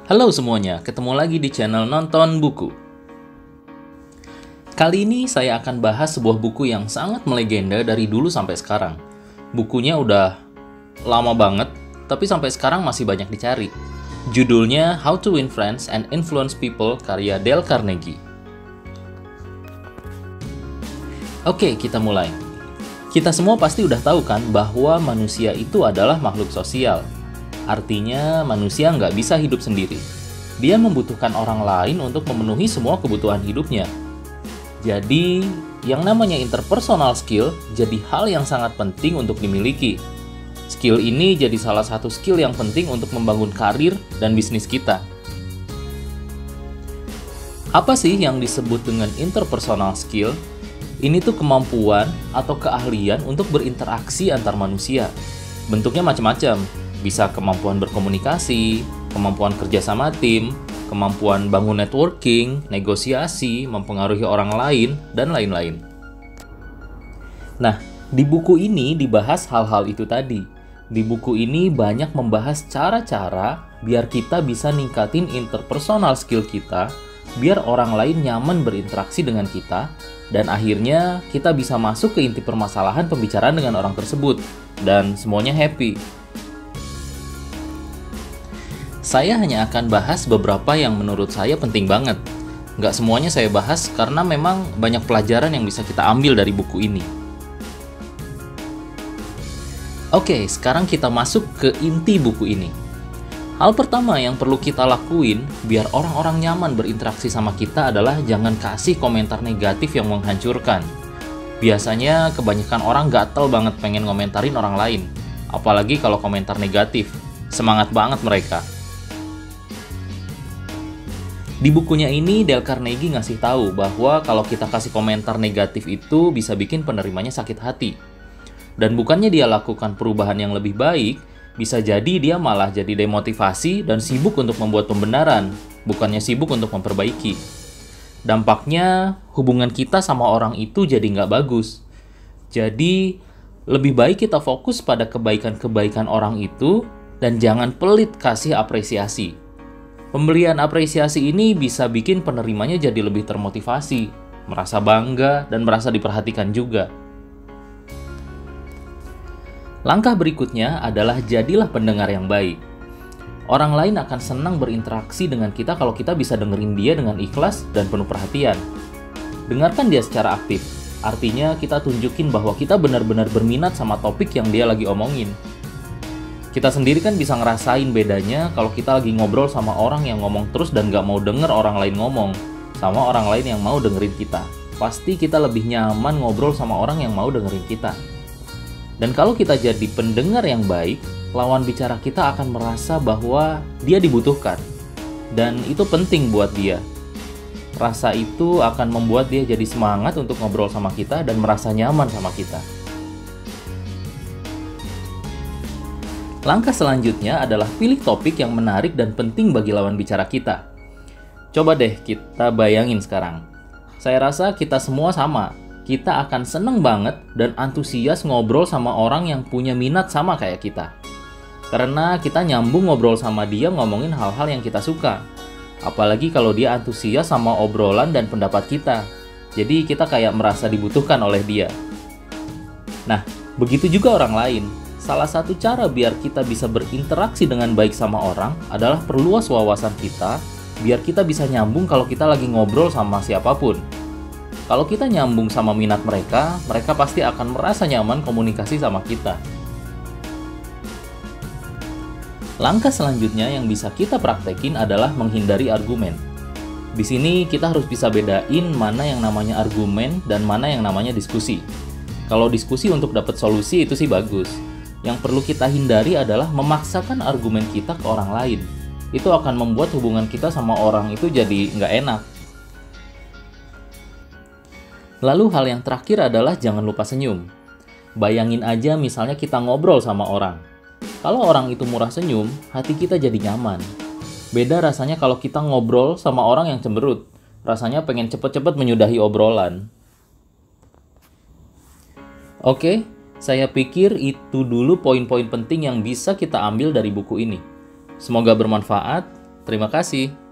Halo semuanya, ketemu lagi di channel Nonton Buku. Kali ini saya akan bahas sebuah buku yang sangat melegenda dari dulu sampai sekarang. Bukunya udah lama banget, tapi sampai sekarang masih banyak dicari. Judulnya How to Win Friends and Influence People karya Dale Carnegie. Oke, kita mulai. Kita semua pasti udah tahu kan bahwa manusia itu adalah makhluk sosial. Artinya manusia nggak bisa hidup sendiri. Dia membutuhkan orang lain untuk memenuhi semua kebutuhan hidupnya. Jadi, yang namanya interpersonal skill jadi hal yang sangat penting untuk dimiliki. Skill ini jadi salah satu skill yang penting untuk membangun karir dan bisnis kita. Apa sih yang disebut dengan interpersonal skill? Ini tuh kemampuan atau keahlian untuk berinteraksi antar manusia. Bentuknya macam-macam. Bisa kemampuan berkomunikasi, kemampuan kerja sama tim, kemampuan bangun networking, negosiasi, mempengaruhi orang lain, dan lain-lain. Nah, di buku ini dibahas hal-hal itu tadi. Di buku ini banyak membahas cara-cara biar kita bisa ningkatin interpersonal skill kita, biar orang lain nyaman berinteraksi dengan kita, dan akhirnya kita bisa masuk ke inti permasalahan pembicaraan dengan orang tersebut, dan semuanya happy. Saya hanya akan bahas beberapa yang menurut saya penting banget. Nggak semuanya saya bahas karena memang banyak pelajaran yang bisa kita ambil dari buku ini. Oke, sekarang kita masuk ke inti buku ini. Hal pertama yang perlu kita lakuin biar orang-orang nyaman berinteraksi sama kita adalah jangan kasih komentar negatif yang menghancurkan. Biasanya kebanyakan orang gatel banget pengen ngomentarin orang lain. Apalagi kalau komentar negatif. Semangat banget mereka. Di bukunya ini, Dale Carnegie ngasih tahu bahwa kalau kita kasih komentar negatif itu bisa bikin penerimanya sakit hati. Dan bukannya dia lakukan perubahan yang lebih baik, bisa jadi dia malah jadi demotivasi dan sibuk untuk membuat pembenaran, bukannya sibuk untuk memperbaiki. Dampaknya, hubungan kita sama orang itu jadi nggak bagus. Jadi, lebih baik kita fokus pada kebaikan-kebaikan orang itu dan jangan pelit kasih apresiasi. Pemberian apresiasi ini bisa bikin penerimanya jadi lebih termotivasi, merasa bangga, dan merasa diperhatikan juga. Langkah berikutnya adalah jadilah pendengar yang baik. Orang lain akan senang berinteraksi dengan kita kalau kita bisa dengerin dia dengan ikhlas dan penuh perhatian. Dengarkan dia secara aktif, artinya kita tunjukin bahwa kita benar-benar berminat sama topik yang dia lagi omongin. Kita sendiri kan bisa ngerasain bedanya kalau kita lagi ngobrol sama orang yang ngomong terus dan gak mau denger orang lain ngomong, sama orang lain yang mau dengerin kita. Pasti kita lebih nyaman ngobrol sama orang yang mau dengerin kita. Dan kalau kita jadi pendengar yang baik, lawan bicara kita akan merasa bahwa dia dibutuhkan. Dan itu penting buat dia. Rasa itu akan membuat dia jadi semangat untuk ngobrol sama kita dan merasa nyaman sama kita. Langkah selanjutnya adalah pilih topik yang menarik dan penting bagi lawan bicara kita. Coba deh kita bayangin sekarang. Saya rasa kita semua sama. Kita akan seneng banget dan antusias ngobrol sama orang yang punya minat sama kayak kita. Karena kita nyambung ngobrol sama dia ngomongin hal-hal yang kita suka. Apalagi kalau dia antusias sama obrolan dan pendapat kita. Jadi kita kayak merasa dibutuhkan oleh dia. Nah, begitu juga orang lain. Salah satu cara biar kita bisa berinteraksi dengan baik sama orang adalah perluas wawasan kita, biar kita bisa nyambung kalau kita lagi ngobrol sama siapapun. Kalau kita nyambung sama minat mereka, mereka pasti akan merasa nyaman komunikasi sama kita. Langkah selanjutnya yang bisa kita praktekin adalah menghindari argumen. Di sini kita harus bisa bedain mana yang namanya argumen dan mana yang namanya diskusi. Kalau diskusi untuk dapat solusi itu sih bagus. Yang perlu kita hindari adalah memaksakan argumen kita ke orang lain. Itu akan membuat hubungan kita sama orang itu jadi nggak enak. Lalu hal yang terakhir adalah jangan lupa senyum. Bayangin aja misalnya kita ngobrol sama orang. Kalau orang itu murah senyum, hati kita jadi nyaman. Beda rasanya kalau kita ngobrol sama orang yang cemberut. Rasanya pengen cepet-cepet menyudahi obrolan. Oke. Saya pikir itu dulu poin-poin penting yang bisa kita ambil dari buku ini. Semoga bermanfaat. Terima kasih.